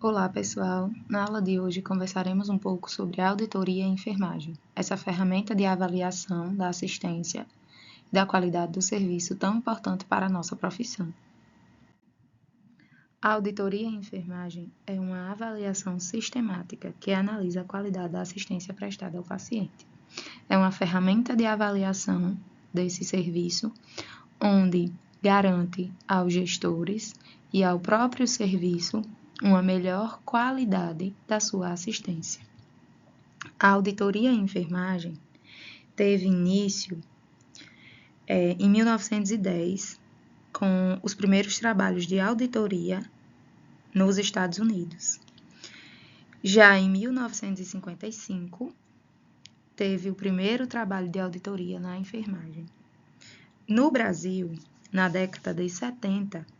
Olá, pessoal! Na aula de hoje conversaremos um pouco sobre a auditoria em enfermagem, essa ferramenta de avaliação da assistência e da qualidade do serviço tão importante para a nossa profissão. A auditoria em enfermagem é uma avaliação sistemática que analisa a qualidade da assistência prestada ao paciente. É uma ferramenta de avaliação desse serviço, onde garante aos gestores e ao próprio serviço uma melhor qualidade da sua assistência. A auditoria em enfermagem teve início em 1910, com os primeiros trabalhos de auditoria nos Estados Unidos. Já em 1955, teve o primeiro trabalho de auditoria na enfermagem. No Brasil, na década de 70,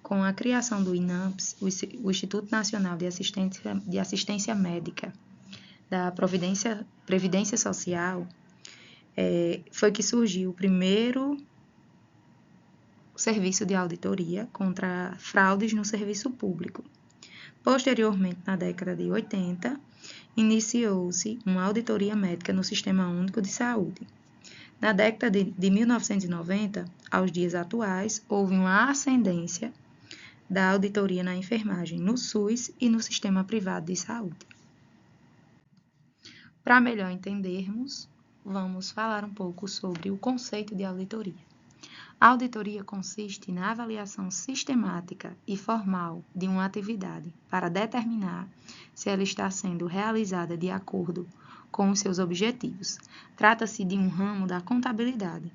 com a criação do INAMPS, o Instituto Nacional de Assistência Médica da Previdência Social, foi que surgiu o primeiro serviço de auditoria contra fraudes no serviço público. Posteriormente, na década de 80, iniciou-se uma auditoria médica no Sistema Único de Saúde. Na década de 1990, aos dias atuais, houve uma ascendência da auditoria na enfermagem, no SUS e no sistema privado de saúde. Para melhor entendermos, vamos falar um pouco sobre o conceito de auditoria. A auditoria consiste na avaliação sistemática e formal de uma atividade para determinar se ela está sendo realizada de acordo com os seus objetivos. Trata-se de um ramo da contabilidade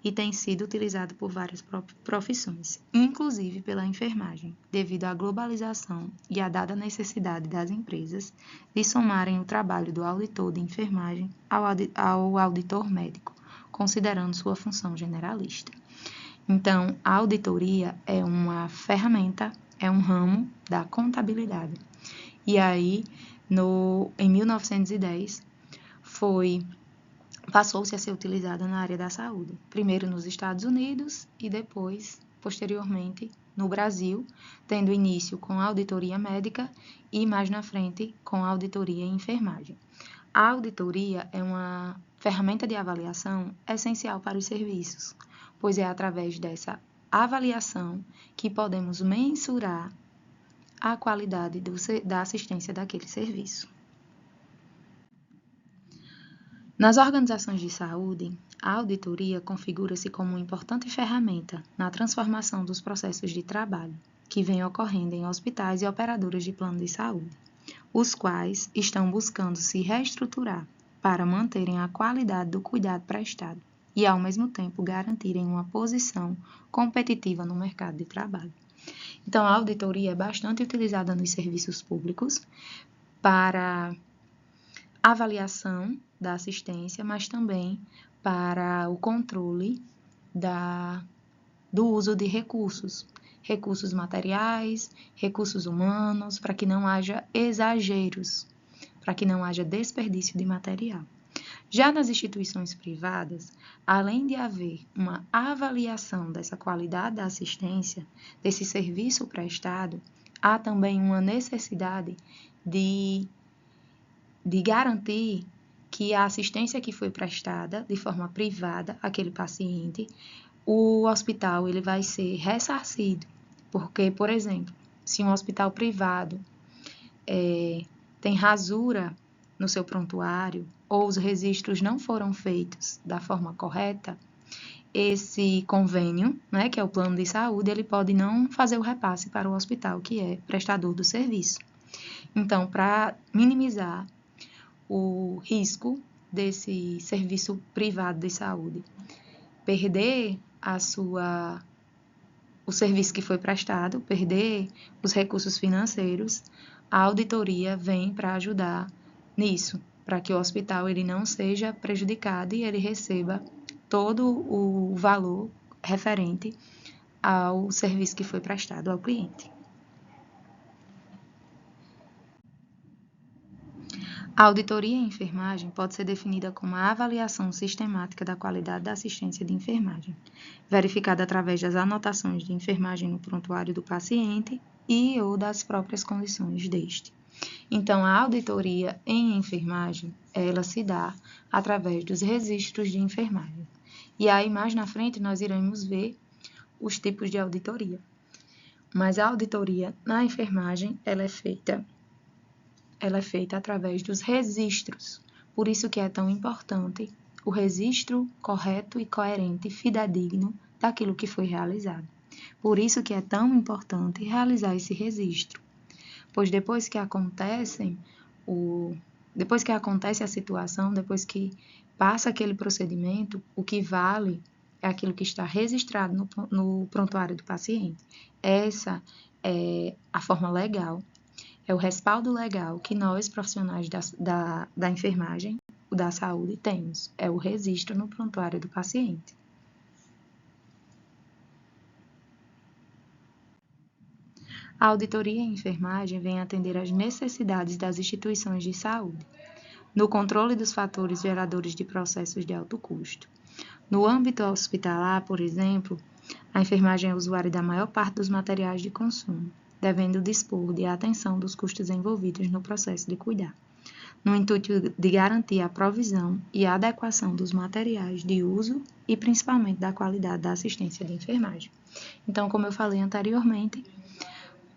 e tem sido utilizado por várias profissões, inclusive pela enfermagem, devido à globalização e à dada necessidade das empresas de somarem o trabalho do auditor de enfermagem ao auditor médico, considerando sua função generalista. Então, a auditoria é uma ferramenta, é um ramo da contabilidade. E aí, em 1910, passou-se a ser utilizada na área da saúde, primeiro nos Estados Unidos e depois, posteriormente, no Brasil, tendo início com a auditoria médica e mais na frente com a auditoria em enfermagem. A auditoria é uma ferramenta de avaliação essencial para os serviços, pois é através dessa avaliação que podemos mensurar a qualidade da assistência daquele serviço. Nas organizações de saúde, a auditoria configura-se como uma importante ferramenta na transformação dos processos de trabalho que vem ocorrendo em hospitais e operadoras de plano de saúde, os quais estão buscando se reestruturar para manterem a qualidade do cuidado prestado e, ao mesmo tempo, garantirem uma posição competitiva no mercado de trabalho. Então, a auditoria é bastante utilizada nos serviços públicos para avaliação da assistência, mas também para o controle do uso de recursos materiais, recursos humanos, para que não haja exageros, para que não haja desperdício de material. Já nas instituições privadas, além de haver uma avaliação dessa qualidade da assistência, desse serviço prestado, há também uma necessidade de garantir que a assistência que foi prestada de forma privada àquele paciente, o hospital ele vai ser ressarcido. Porque, por exemplo, se um hospital privado tem rasura no seu prontuário ou os registros não foram feitos da forma correta, esse convênio, que é o plano de saúde, ele pode não fazer o repasse para o hospital que é prestador do serviço. Então, para minimizar o risco desse serviço privado de saúde perder o serviço que foi prestado, perder os recursos financeiros, a auditoria vem para ajudar nisso, para que o hospital ele não seja prejudicado e ele receba todo o valor referente ao serviço que foi prestado ao cliente. A auditoria em enfermagem pode ser definida como a avaliação sistemática da qualidade da assistência de enfermagem, verificada através das anotações de enfermagem no prontuário do paciente e ou das próprias condições deste. Então, a auditoria em enfermagem, ela se dá através dos registros de enfermagem. E aí, mais na frente, nós iremos ver os tipos de auditoria. Mas a auditoria na enfermagem, ela é feita através dos registros. Por isso que é tão importante o registro correto e coerente e fidedigno daquilo que foi realizado. Por isso que é tão importante realizar esse registro. Pois depois que acontece a situação, depois que passa aquele procedimento, o que vale é aquilo que está registrado no prontuário do paciente. Essa é a forma legal, é o respaldo legal que nós, profissionais da enfermagem, da saúde, temos. É o registro no prontuário do paciente. A auditoria em enfermagem vem atender às necessidades das instituições de saúde, no controle dos fatores geradores de processos de alto custo. No âmbito hospitalar, por exemplo, a enfermagem é usuária da maior parte dos materiais de consumo, devendo dispor de atenção dos custos envolvidos no processo de cuidar, no intuito de garantir a provisão e a adequação dos materiais de uso e principalmente da qualidade da assistência de enfermagem. Então, como eu falei anteriormente,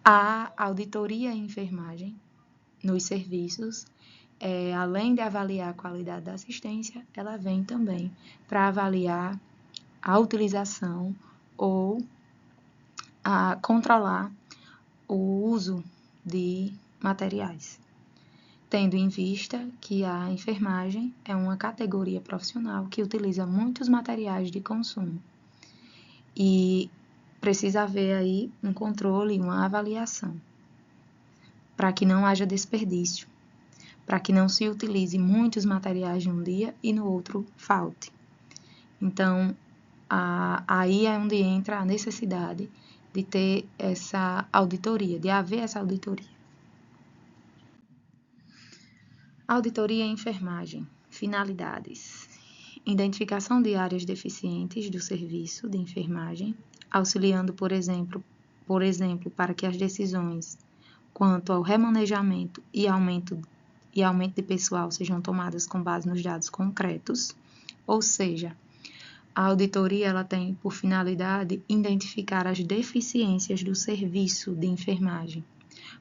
a auditoria em enfermagem nos serviços, além de avaliar a qualidade da assistência, ela vem também para avaliar a utilização ou a controlar o uso de materiais, tendo em vista que a enfermagem é uma categoria profissional que utiliza muitos materiais de consumo e precisa haver aí um controle e uma avaliação para que não haja desperdício, para que não se utilize muitos materiais num dia e no outro falte. Então, aí é onde entra a necessidade de ter essa auditoria, de haver essa auditoria. Auditoria em enfermagem. Finalidades: identificação de áreas deficientes do serviço de enfermagem, auxiliando, por exemplo, para que as decisões quanto ao remanejamento e aumento de pessoal sejam tomadas com base nos dados concretos, ou seja, a auditoria ela tem por finalidade identificar as deficiências do serviço de enfermagem.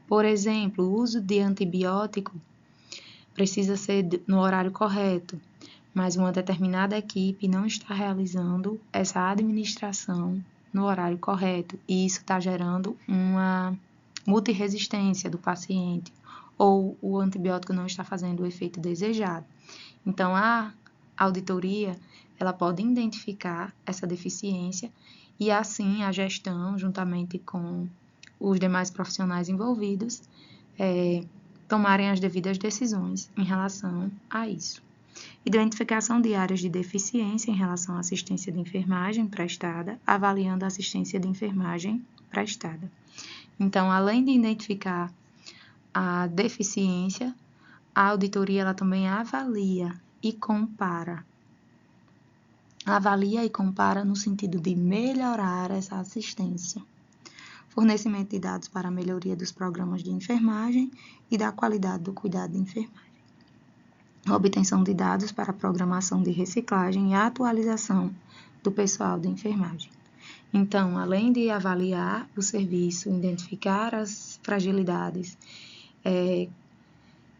Por exemplo, o uso de antibiótico precisa ser no horário correto, mas uma determinada equipe não está realizando essa administração no horário correto, e isso está gerando uma multiresistência do paciente, ou o antibiótico não está fazendo o efeito desejado. Então, a auditoria, ela pode identificar essa deficiência e, assim, a gestão, juntamente com os demais profissionais envolvidos, tomarem as devidas decisões em relação a isso. Identificação de áreas de deficiência em relação à assistência de enfermagem prestada, avaliando a assistência de enfermagem prestada. Então, além de identificar a deficiência, a auditoria ela também avalia e compara. Avalia e compara no sentido de melhorar essa assistência. Fornecimento de dados para a melhoria dos programas de enfermagem e da qualidade do cuidado de enfermagem. Obtenção de dados para a programação de reciclagem e a atualização do pessoal de enfermagem. Então, além de avaliar o serviço, identificar as fragilidades,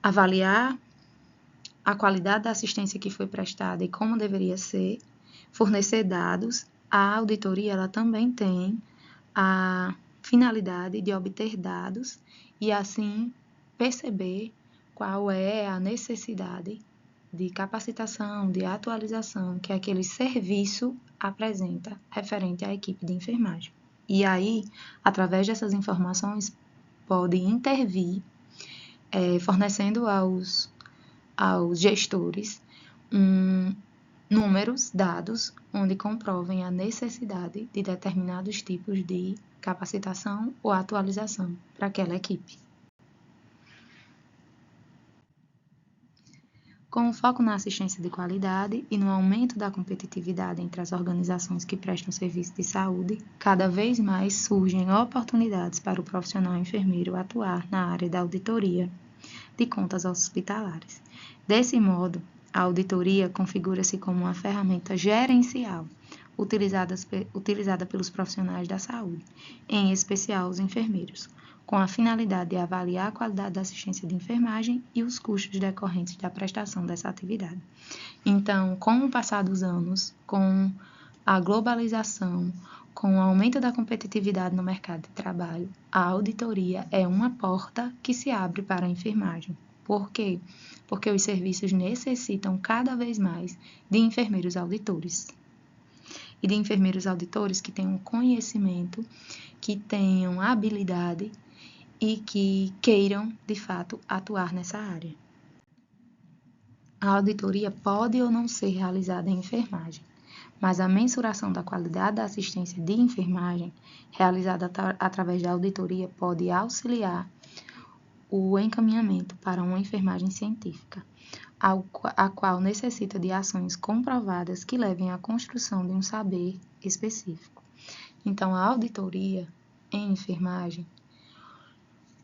avaliar a qualidade da assistência que foi prestada e como deveria ser, fornecer dados, a auditoria ela também tem a finalidade de obter dados e, assim, perceber qual é a necessidade de capacitação, de atualização que aquele serviço apresenta referente à equipe de enfermagem. E aí, através dessas informações, pode intervir, fornecendo aos gestores números, dados, onde comprovem a necessidade de determinados tipos de capacitação ou atualização para aquela equipe. Com foco na assistência de qualidade e no aumento da competitividade entre as organizações que prestam serviço de saúde, cada vez mais surgem oportunidades para o profissional enfermeiro atuar na área da auditoria de contas hospitalares. Desse modo, a auditoria configura-se como uma ferramenta gerencial utilizada pelos profissionais da saúde, em especial os enfermeiros, com a finalidade de avaliar a qualidade da assistência de enfermagem e os custos decorrentes da prestação dessa atividade. Então, com o passar dos anos, com a globalização, com o aumento da competitividade no mercado de trabalho, a auditoria é uma porta que se abre para a enfermagem. Por quê? Porque os serviços necessitam cada vez mais de enfermeiros auditores. E de enfermeiros auditores que tenham conhecimento, que tenham habilidade e que queiram, de fato, atuar nessa área. A auditoria pode ou não ser realizada em enfermagem, mas a mensuração da qualidade da assistência de enfermagem, realizada através da auditoria, pode auxiliar o encaminhamento para uma enfermagem científica, a qual necessita de ações comprovadas que levem à construção de um saber específico. Então, a auditoria em enfermagem,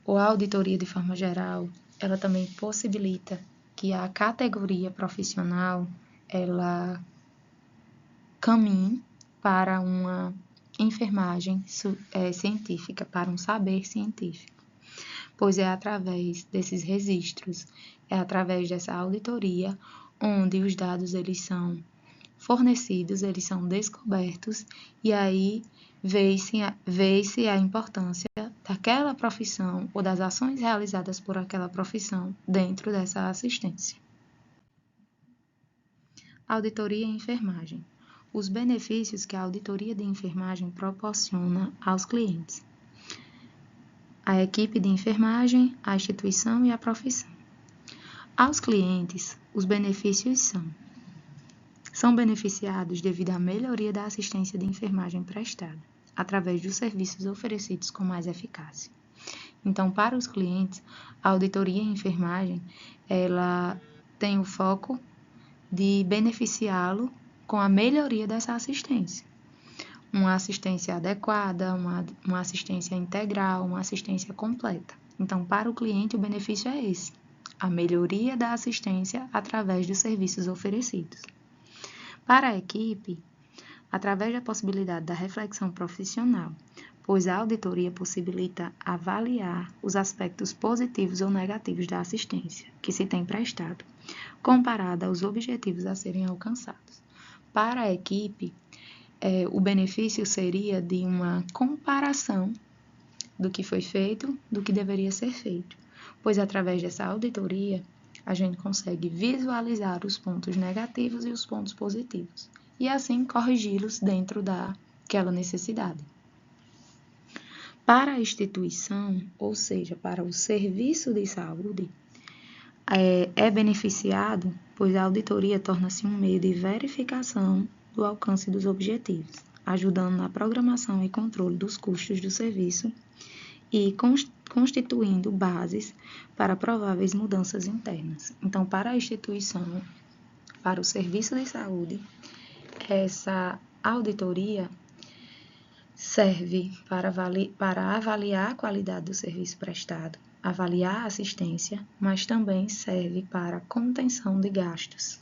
ou a auditoria de forma geral, ela também possibilita que a categoria profissional, ela caminhe para uma enfermagem científica, para um saber científico, pois é através desses registros, é através dessa auditoria, onde os dados eles são fornecidos, eles são descobertos, e aí vê-se a importância daquela profissão ou das ações realizadas por aquela profissão dentro dessa assistência. Auditoria em enfermagem. Os benefícios que a auditoria de enfermagem proporciona aos clientes. A equipe de enfermagem, a instituição e a profissão. Aos clientes, os benefícios são beneficiados devido à melhoria da assistência de enfermagem prestada, através dos serviços oferecidos com mais eficácia. Então, para os clientes, a auditoria em enfermagem, ela tem o foco de beneficiá-lo com a melhoria dessa assistência. Uma assistência adequada, uma assistência integral, uma assistência completa. Então, para o cliente, o benefício é esse, a melhoria da assistência através dos serviços oferecidos. Para a equipe, através da possibilidade da reflexão profissional, pois a auditoria possibilita avaliar os aspectos positivos ou negativos da assistência que se tem prestado, comparada aos objetivos a serem alcançados. Para a equipe, o benefício seria de uma comparação do que foi feito, do que deveria ser feito, pois através dessa auditoria, a gente consegue visualizar os pontos negativos e os pontos positivos, e assim corrigi-los dentro daquela necessidade. Para a instituição, ou seja, para o serviço de saúde, é beneficiado, pois a auditoria torna-se um meio de verificação do alcance dos objetivos, ajudando na programação e controle dos custos do serviço e constituindo bases para prováveis mudanças internas. Então, para a instituição, para o serviço de saúde, essa auditoria serve para avaliar a qualidade do serviço prestado, avaliar a assistência, mas também serve para contenção de gastos,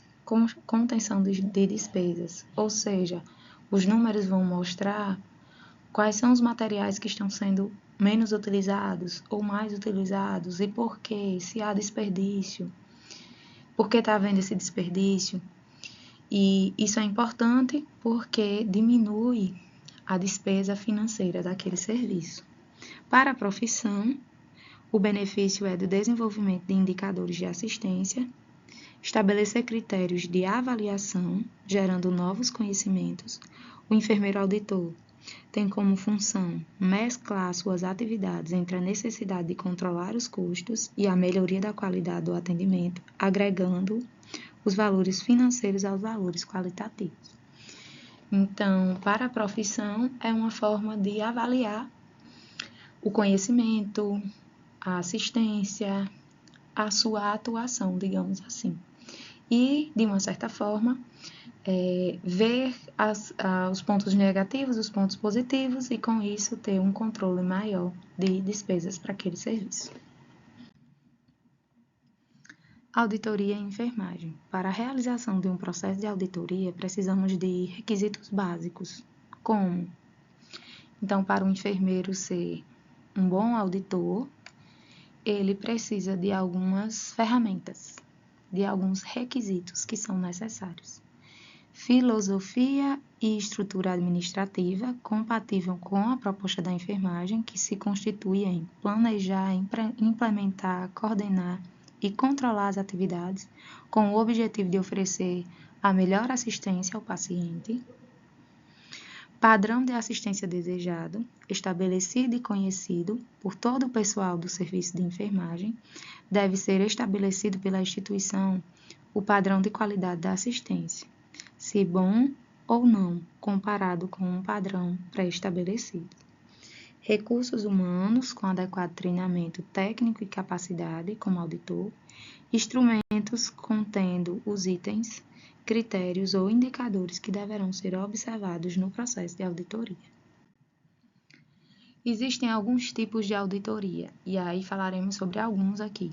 contenção de despesas, ou seja, os números vão mostrar quais são os materiais que estão sendo menos utilizados ou mais utilizados e por quê, se há desperdício, por que está havendo esse desperdício. E isso é importante porque diminui a despesa financeira daquele serviço. Para a profissão, o benefício é do desenvolvimento de indicadores de assistência, estabelecer critérios de avaliação, gerando novos conhecimentos. O enfermeiro auditor tem como função mesclar suas atividades entre a necessidade de controlar os custos e a melhoria da qualidade do atendimento, agregando os valores financeiros aos valores qualitativos. Então, para a profissão, é uma forma de avaliar o conhecimento, a assistência, a sua atuação, digamos assim. e, de uma certa forma, ver os pontos negativos, os pontos positivos e, com isso, ter um controle maior de despesas para aquele serviço. Auditoria em enfermagem. Para a realização de um processo de auditoria, precisamos de requisitos básicos, como, então, para um enfermeiro ser um bom auditor, ele precisa de algumas ferramentas, de alguns requisitos que são necessários. Filosofia e estrutura administrativa compatível com a proposta da enfermagem, que se constitui em planejar, implementar, coordenar e controlar as atividades com o objetivo de oferecer a melhor assistência ao paciente. Padrão de assistência desejado, estabelecido e conhecido por todo o pessoal do serviço de enfermagem, deve ser estabelecido pela instituição o padrão de qualidade da assistência, se bom ou não, comparado com um padrão pré-estabelecido. Recursos humanos com adequado treinamento técnico e capacidade como auditor, instrumentos contendo os itens, critérios ou indicadores que deverão ser observados no processo de auditoria. Existem alguns tipos de auditoria, e aí falaremos sobre alguns aqui.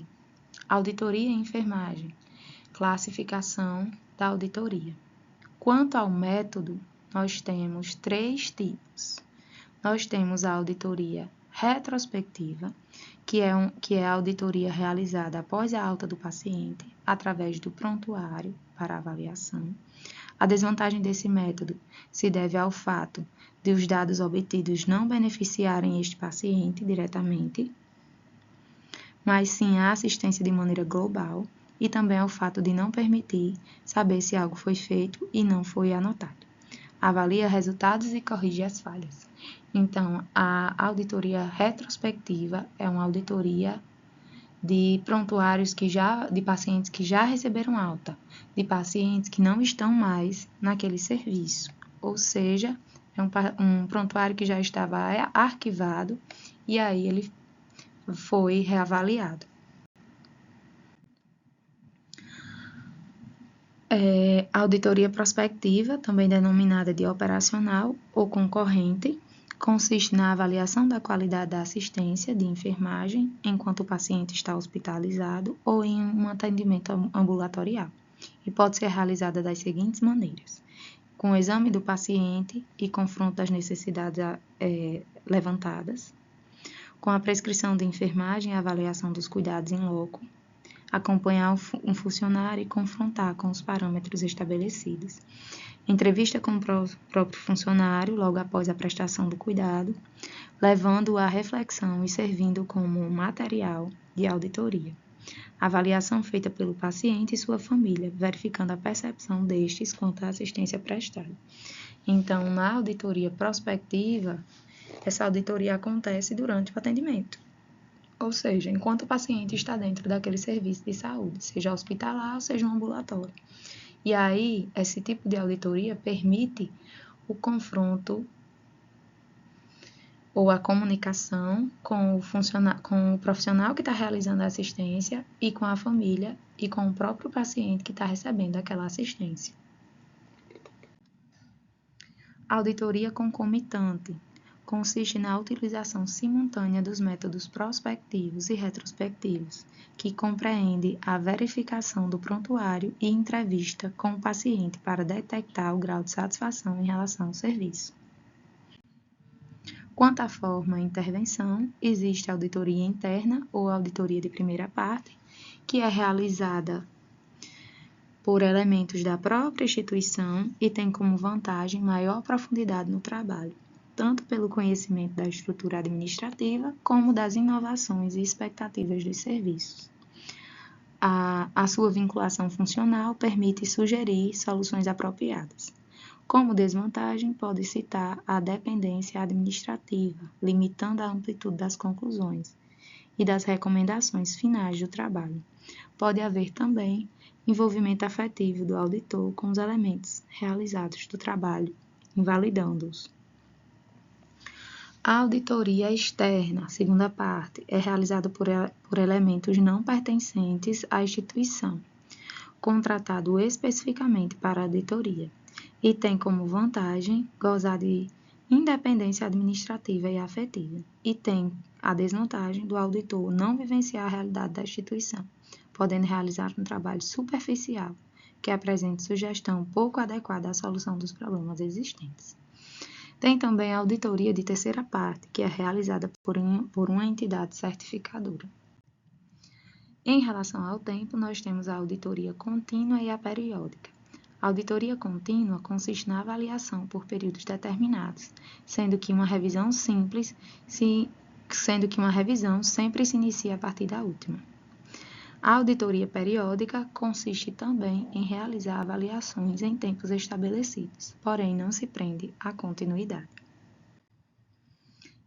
Auditoria em enfermagem, classificação da auditoria. Quanto ao método, nós temos 3 tipos. Nós temos a auditoria retrospectiva, que é a auditoria realizada após a alta do paciente, através do prontuário para avaliação. A desvantagem desse método se deve ao fato de os dados obtidos não beneficiarem este paciente diretamente, mas sim a assistência de maneira global, e também ao fato de não permitir saber se algo foi feito e não foi anotado. Avalia resultados e corrige as falhas. Então, a auditoria retrospectiva é uma auditoria de prontuários de pacientes que já receberam alta, de pacientes que não estão mais naquele serviço, ou seja, é um prontuário que já estava arquivado e aí ele foi reavaliado. Auditoria prospectiva, também denominada de operacional ou concorrente, consiste na avaliação da qualidade da assistência de enfermagem enquanto o paciente está hospitalizado ou em um atendimento ambulatorial, e pode ser realizada das seguintes maneiras: com o exame do paciente e confronto das necessidades levantadas, com a prescrição de enfermagem e avaliação dos cuidados em loco, acompanhar um funcionário e confrontar com os parâmetros estabelecidos, entrevista com o próprio funcionário logo após a prestação do cuidado, levando-o à reflexão e servindo como material de auditoria. Avaliação feita pelo paciente e sua família, verificando a percepção destes quanto à assistência prestada. Então, na auditoria prospectiva, essa auditoria acontece durante o atendimento. Ou seja, enquanto o paciente está dentro daquele serviço de saúde, seja hospitalar ou seja um ambulatório. E aí, esse tipo de auditoria permite o confronto ou a comunicação com o profissional que está realizando a assistência e com a família e com o próprio paciente que está recebendo aquela assistência. Auditoria concomitante consiste na utilização simultânea dos métodos prospectivos e retrospectivos, que compreende a verificação do prontuário e entrevista com o paciente para detectar o grau de satisfação em relação ao serviço. Quanto à forma e intervenção, existe a auditoria interna ou auditoria de primeira parte, que é realizada por elementos da própria instituição e tem como vantagem maior profundidade no trabalho, tanto pelo conhecimento da estrutura administrativa, como das inovações e expectativas dos serviços. A sua vinculação funcional permite sugerir soluções apropriadas. Como desvantagem, pode citar a dependência administrativa, limitando a amplitude das conclusões e das recomendações finais do trabalho. Pode haver também envolvimento afetivo do auditor com os elementos realizados do trabalho, invalidando-os. A auditoria externa, segunda parte, é realizada por elementos não pertencentes à instituição. contratado especificamente para a auditoria e tem como vantagem gozar de independência administrativa e afetiva, e tem a desvantagem do auditor não vivenciar a realidade da instituição, podendo realizar um trabalho superficial que apresente sugestão pouco adequada à solução dos problemas existentes. Tem também a auditoria de terceira parte, que é realizada por uma entidade certificadora. Em relação ao tempo, nós temos a auditoria contínua e a periódica. A auditoria contínua consiste na avaliação por períodos determinados, sendo que uma revisão sempre se inicia a partir da última. A auditoria periódica consiste também em realizar avaliações em tempos estabelecidos, porém não se prende à continuidade.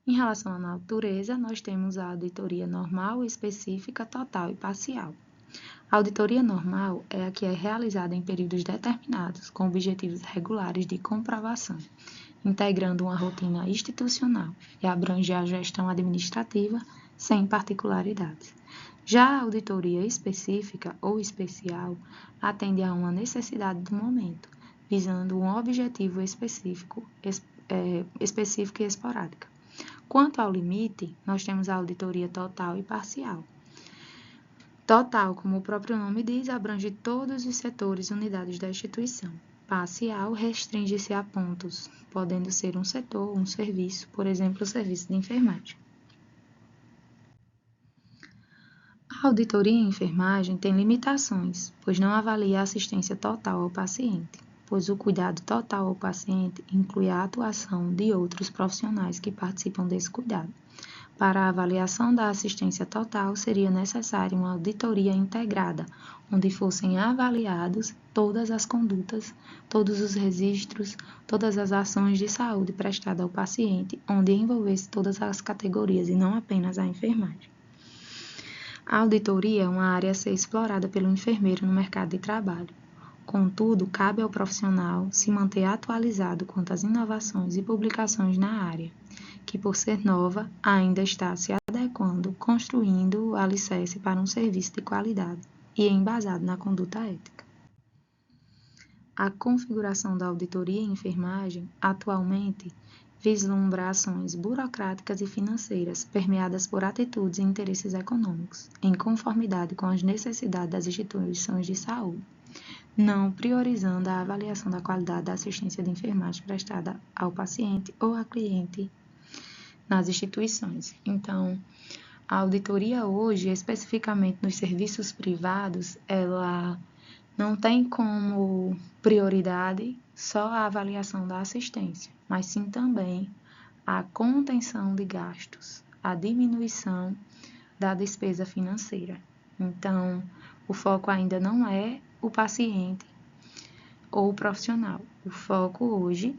Em relação à natureza, nós temos a auditoria normal, específica, total e parcial. A auditoria normal é a que é realizada em períodos determinados, com objetivos regulares de comprovação, integrando uma rotina institucional e abrange a gestão administrativa sem particularidades. Já a auditoria específica ou especial atende a uma necessidade do momento, visando um objetivo específico e esporádica. Quanto ao limite, nós temos a auditoria total e parcial. Total, como o próprio nome diz, abrange todos os setores e unidades da instituição. Parcial restringe-se a pontos, podendo ser um setor, um serviço, por exemplo, o serviço de enfermagem. A auditoria em enfermagem tem limitações, pois não avalia a assistência total ao paciente, pois o cuidado total ao paciente inclui a atuação de outros profissionais que participam desse cuidado. Para a avaliação da assistência total, seria necessária uma auditoria integrada, onde fossem avaliados todas as condutas, todos os registros, todas as ações de saúde prestadas ao paciente, onde envolvesse todas as categorias e não apenas a enfermagem. A auditoria é uma área a ser explorada pelo enfermeiro no mercado de trabalho. Contudo, cabe ao profissional se manter atualizado quanto às inovações e publicações na área, que por ser nova, ainda está se adequando, construindo o alicerce para um serviço de qualidade e embasado na conduta ética. A configuração da auditoria em enfermagem, atualmente, vislumbra ações burocráticas e financeiras permeadas por atitudes e interesses econômicos, em conformidade com as necessidades das instituições de saúde, não priorizando a avaliação da qualidade da assistência de enfermagem prestada ao paciente ou a cliente nas instituições. Então, a auditoria hoje, especificamente nos serviços privados, ela não tem como prioridade só a avaliação da assistência, mas sim também a contenção de gastos, a diminuição da despesa financeira. Então, o foco ainda não é o paciente ou o profissional. O foco hoje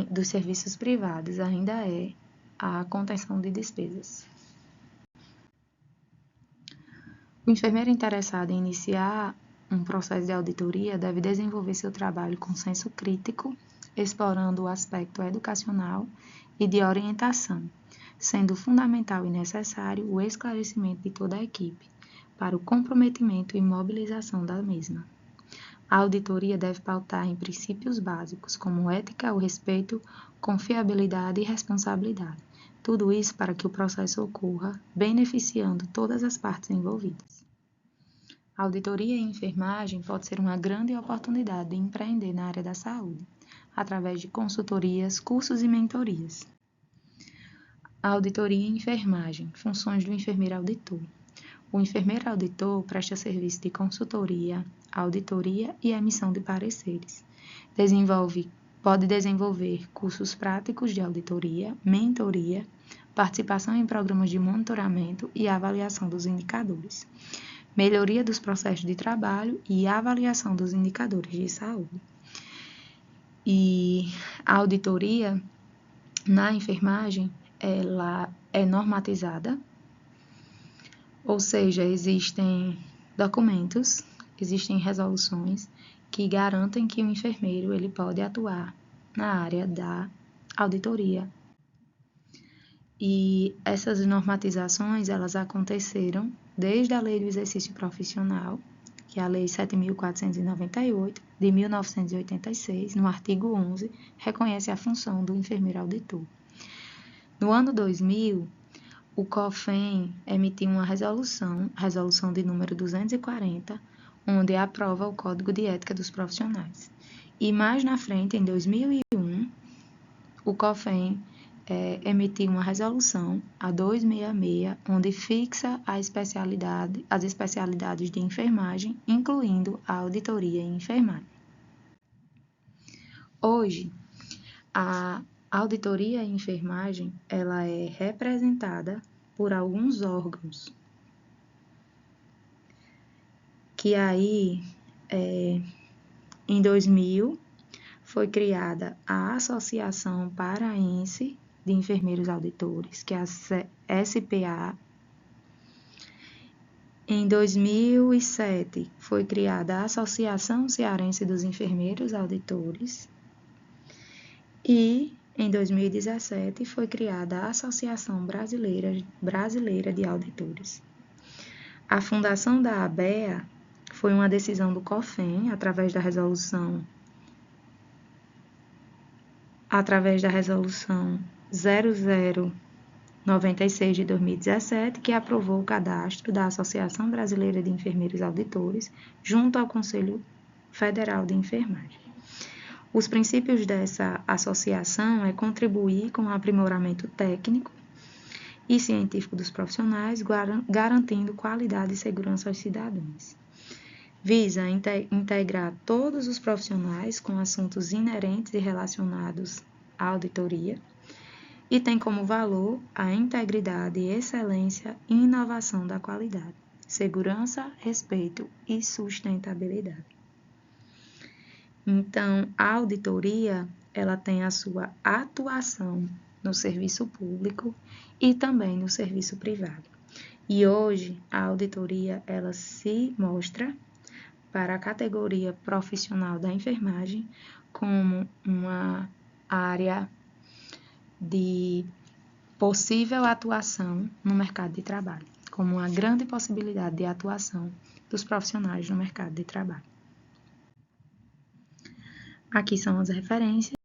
dos serviços privados ainda é a contenção de despesas. O enfermeiro interessado em iniciar um processo de auditoria deve desenvolver seu trabalho com senso crítico, explorando o aspecto educacional e de orientação, sendo fundamental e necessário o esclarecimento de toda a equipe, para o comprometimento e mobilização da mesma. A auditoria deve pautar em princípios básicos, como ética, o respeito, confiabilidade e responsabilidade. Tudo isso para que o processo ocorra, beneficiando todas as partes envolvidas. A auditoria em enfermagem pode ser uma grande oportunidade de empreender na área da saúde, através de consultorias, cursos e mentorias. A auditoria em enfermagem, funções do enfermeiro auditor. O enfermeiro auditor presta serviço de consultoria, auditoria e emissão de pareceres. Pode desenvolver cursos práticos de auditoria, mentoria, participação em programas de monitoramento e avaliação dos indicadores, melhoria dos processos de trabalho e avaliação dos indicadores de saúde. E a auditoria na enfermagem, ela é normatizada, ou seja, existem documentos, existem resoluções que garantem que o enfermeiro ele pode atuar na área da auditoria. E essas normatizações, elas aconteceram desde a Lei do Exercício Profissional, que que é a Lei 7.498, de 1986, no artigo 11, reconhece a função do enfermeiro auditor. No ano 2000, o COFEN emitiu uma resolução de número 240, onde aprova o Código de Ética dos Profissionais. E mais na frente, em 2001, o COFEN emitiu uma resolução, a 266, onde fixa as especialidades de enfermagem, incluindo a auditoria em enfermagem. Hoje, a auditoria em enfermagem, ela é representada por alguns órgãos, que aí, em 2000, foi criada a Associação Paraense de Enfermeiros Auditores, que é a SPA. Em 2007, foi criada a Associação Cearense dos Enfermeiros Auditores. E, em 2017, foi criada a Associação Brasileira de Auditores. A fundação da ABEA foi uma decisão do COFEN, através da resolução 0096 de 2017, que aprovou o cadastro da Associação Brasileira de Enfermeiros Auditores junto ao Conselho Federal de Enfermagem. Os princípios dessa associação é contribuir com o aprimoramento técnico e científico dos profissionais, garantindo qualidade e segurança aos cidadãos. Visa integrar todos os profissionais com assuntos inerentes e relacionados à auditoria e tem como valor a integridade, excelência e inovação da qualidade, segurança, respeito e sustentabilidade. Então, a auditoria, ela tem a sua atuação no serviço público e também no serviço privado. E hoje, a auditoria, ela se mostra para a categoria profissional da enfermagem como uma área de possível atuação no mercado de trabalho, como uma grande possibilidade de atuação dos profissionais no mercado de trabalho. Aqui são as referências.